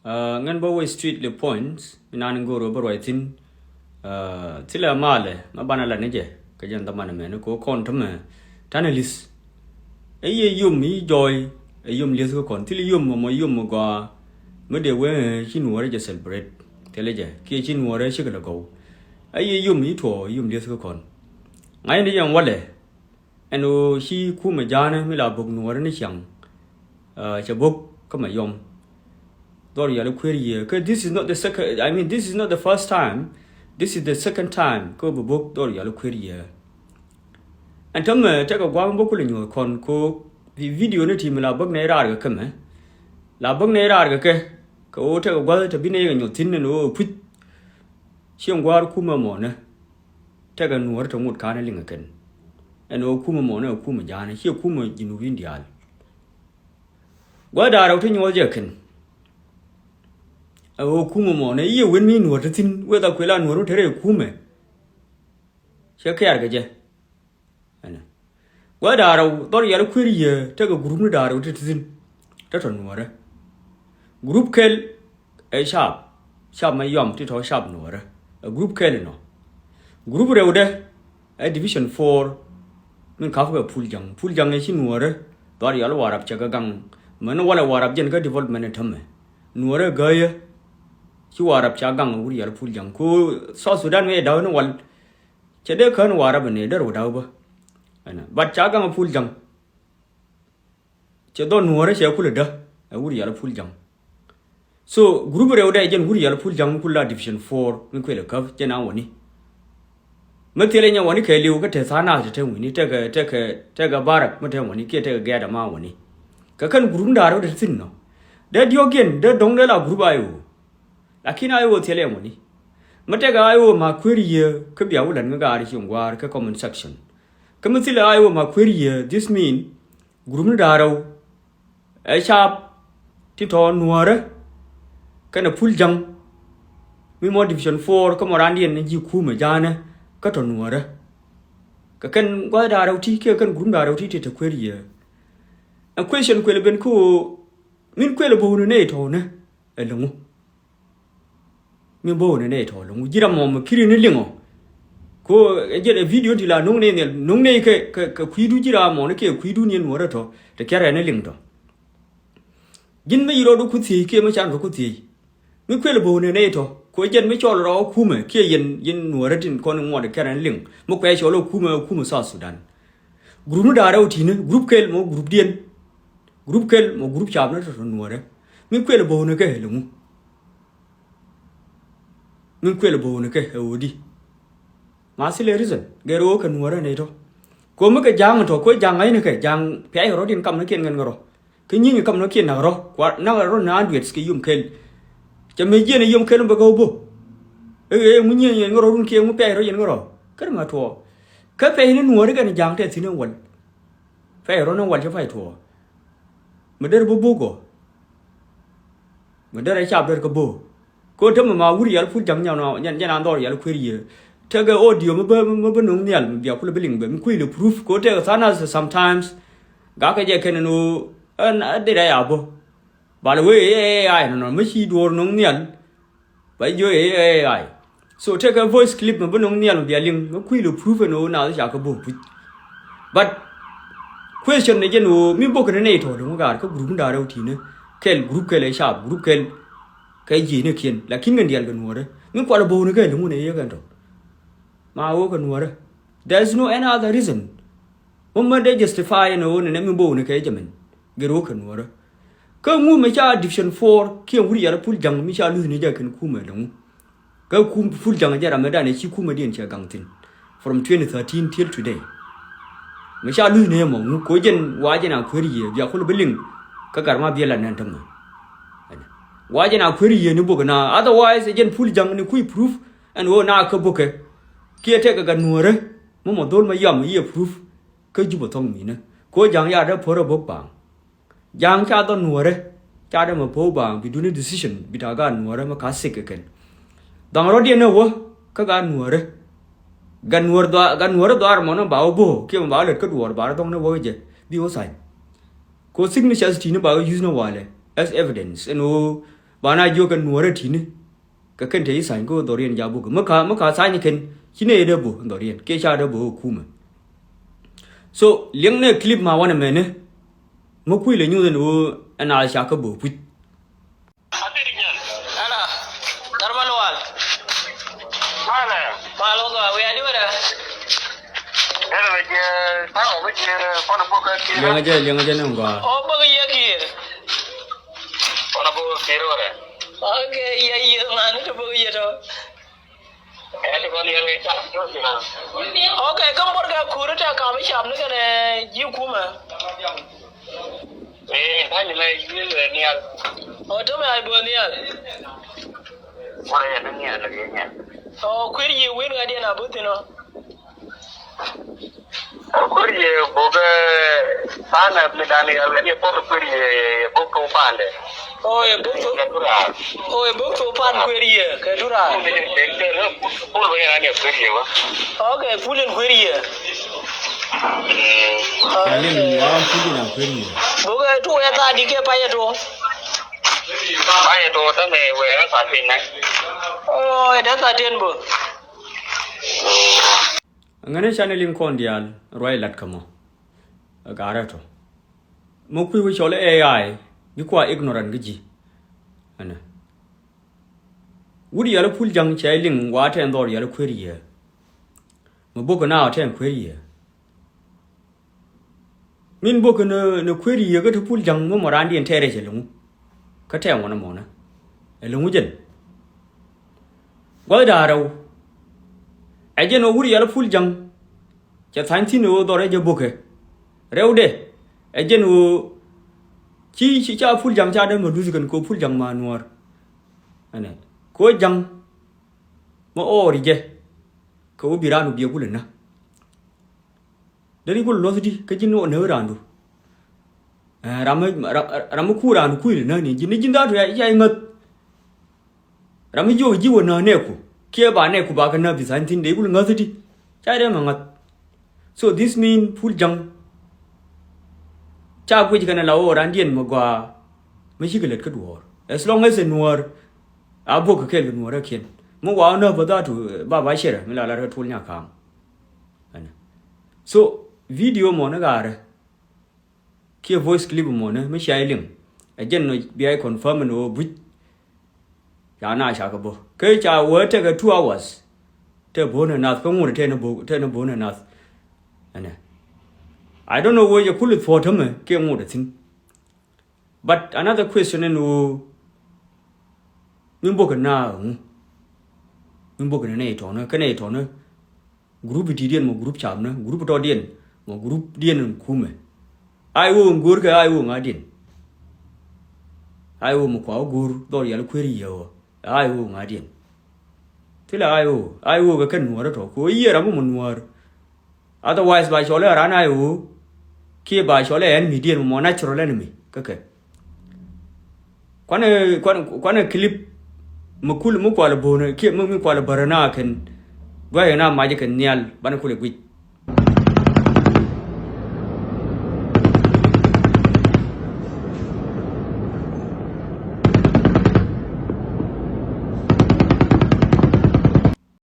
Ngan bo street le points minan ngoro bo waitin tila male mabana la neje ka jan tamana men ko kon tama tanalis eye yum mi joy yum les ko kon tili yum mo yum go me de we chin wore je celebrate teleje ki chin wore shi ga go eye yum mi to yum les ko kon ngai ni yang wale eno shi ku ma jana mi la bok nuore ni chang che bok ko ma yom this is not the second. I mean, this is not the first time. This is the second time. Ko book dor yalu query. And tell me, take a one book in your con ko video ni team la bug naira ga come. La bug naira ga ke. Ko take a well to be near your tin and oh put. She on guard kuma mona. Take a nuor to mood carnaling again. And oh kuma mona kuma jana. Here kuma in Windial. What are out in your jacket? Kuma mo ne ye win mi nuor tin weda kwela nuor tere kume she kya ga je ana wada ro dor yar kwiri ye te ga group ni da ro tin ta ton nuor group kel e sharp ma yom ti to sharp nuor group kel no group re de e division 4 min ka ko pul jang e shi nuor dor yar warap che ga gang man wala warap jen ga development thamme nuor ga ye shi warab cha gang wuri yar pul jang ko South Sudan me daw no wal che de kan warab ne dar daw ba ana bat cha gang pul jang che do nuore che kula da wuri yar pul jang so group re oda jen wuri yar pul jang kula division 4 min ko le ka je na woni matele nya woni ke liu ka te sana te woni te ga barak mate woni ke te ga da ma woni ka kan group da ro de tin no de diogen de dong de la group ayo lakini ayo Thiele ngoni matega ayo ma query ke bia wulan nga ari ngwar ke comment section kamithile ayo ma query this mean group ndaro e sharp ti to nuore kana pul jang mi mo division 4 ko morandi en ji ku me jana ka to nuore ka kan gwa daro ti ke kan group ndaro ti te query a question kwele ben ko min kwele bo ne to ne elungu mi bo ne to lu jira mo kiri ni lingo ko je video di la nung ne ke kwidu jira mo ne ke kwidu ni no to te kere ne ling to jin me yiro du kuti ke ma chan ko kuti mi kwele bo ne to ko jen mi chol ro kume ke yen no tin ko mo de kere ne ling mo kwe cholo kume sa Sudan group da ra uti ne group kel mo group chab ne to no re mi kwele bo ne ke lu min kwele bo ne ke odi ma sile reason gero kan wara ne to ko ma ka jang to ko jang ai ne ke jang pe ro din kam ne ken ngan ro ke nyi kam no ken na ro kwa na ro na duet ski yum kel cha me je ne yum kel ba go bo mu nyi ngoro run ke mu pe ro yen ngoro kar ma to ka pe ne nuor ga ne jang te tin wal pe ro no wal cha fai to ma der bo go ma der cha der ko bo ko tama ma wuri yar fu jang nyano nyan nyan andor yar query te ga audio ma nong nyal bia kula biling be ku le proof ko te sana sometimes ga ka je ken no an de da ya bo ba le we ai no ma shi do nong nyal ba yo ai so te ga voice clip ma nong nyal bia ling ku le proof no na sa ka bo but question ne je no mi bo ka ne to do ga ka group da ro ti ne kel group kel sharp group kel cái gì nữa kiên là kín gần điền gần mùa đấy nhưng quả là bồ nữa cái đúng này gần rồi mà ô gần mùa đấy there's no any other reason hôm nay để justify nó nên mình bồ nữa cái cho mình cái rô gần mùa đấy cái ngu mấy cha division 4 khi ông đi ra phun jang mấy cha lưu này giờ cần khu mà đúng cái khu phun jang giờ làm mấy đại này chỉ khu mà điền chơi găng tin from 2013 till today mấy cha lưu này mà ngu cố dân quá dân nào query giờ khu là bên link cái cả mà bia là nên thằng waje na query ye ni boga na otherwise jen full jang ni kui proof and wo na ka boke kia te ga nuore mo dol ma yam ye proof ka jubo tong mi ne ko jang ya da poro bok bang jang cha do nuore cha da ma po bang bi duni decision bi da ga nuore ma ka sik ken dang ro de ne wo ka ga nuore gan nuore do ar mo no ba bo ke ma ba le ka duor ba dong ne wo je bi wo sai ko signatures ti ne ba use no wale as evidence and bana jo kan nuore thini ka ken te sai ko dorian ja bu ma kha sai ni ken chine de bu dorian ke cha de bu kuma so liang ne clip ma wana me ne mo kui le nyu de no ana sha ka bu pu ana darman wal malo ga we ani wara liang je ne ngwa o ba ga yaki ona bo kero wara okay ya man to bo ya to okay kan borga kuruta ka mi sham ne ne ji kuma tani la yi ni al o to me ai bo ni al wala ya ni al ya o kwiri yi win ga dia na butino kwiri boga sana midani al ni po kwiri boko pande Oye, bukto pan query, Kadura. Okay, pulling query. Boga to a dike payato. Payato, where I think. Oh, that's a tenbo. Ngane channeling kondial, Roy Latkamo. A garato. Mokwi which all AI. Bikwa ignorant giji ana wuri yala pul jang chailing wata endor yala query mo boka na aten query min boka na query ga to pul jang mo morandi entere chelungu ka te wona mona elungu jen goda raw aje no wuri yala pul jang cha thanti no dore je boka rewde aje no chi cha phul jang cha de mo du kan ko phul jang ma nuor ane ko jang mo ori je ko bi ranu bi gulu na dari gulu no di ka jinno ne randu ram ku ran ku na ni jin da to ya ngat ram jo ji wona ne ku ke ba ne ku ba kan na bi san tin de gulu ngat di cha de ma ngat so this mean phul jang cha quy kana lao ran dien mo gwa me shi gelet ka duor as long as nuor abo ka kel nuor ken mo wa na ba da tu ba shera me la la tul nya kam ana so video mo na gar ke voice clip mo na me shai lim ajen no bi ai confirm no bu ya na sha ka bo ke cha wo te ka 2 hours te bo na na ko mo te na bo na ana I don't know where you pull it for him, came more thing. But another question in Nimboka now. Nimboka an 8 on a canate on a group Didian, more group charmer, group Dodian, more group Dian and Kume. I won't Gurka, I won't Adin. I won't Gur, Dorial query, I won't Adin. Till I will a can water talk, a year a woman war. Otherwise, by Shola ran I will. Kia by Shola and median more natural enemy. Okay. Quana clip Mukul Mukwala Bona, keep moving quite a barana can go na magic and Nial, Banakuli.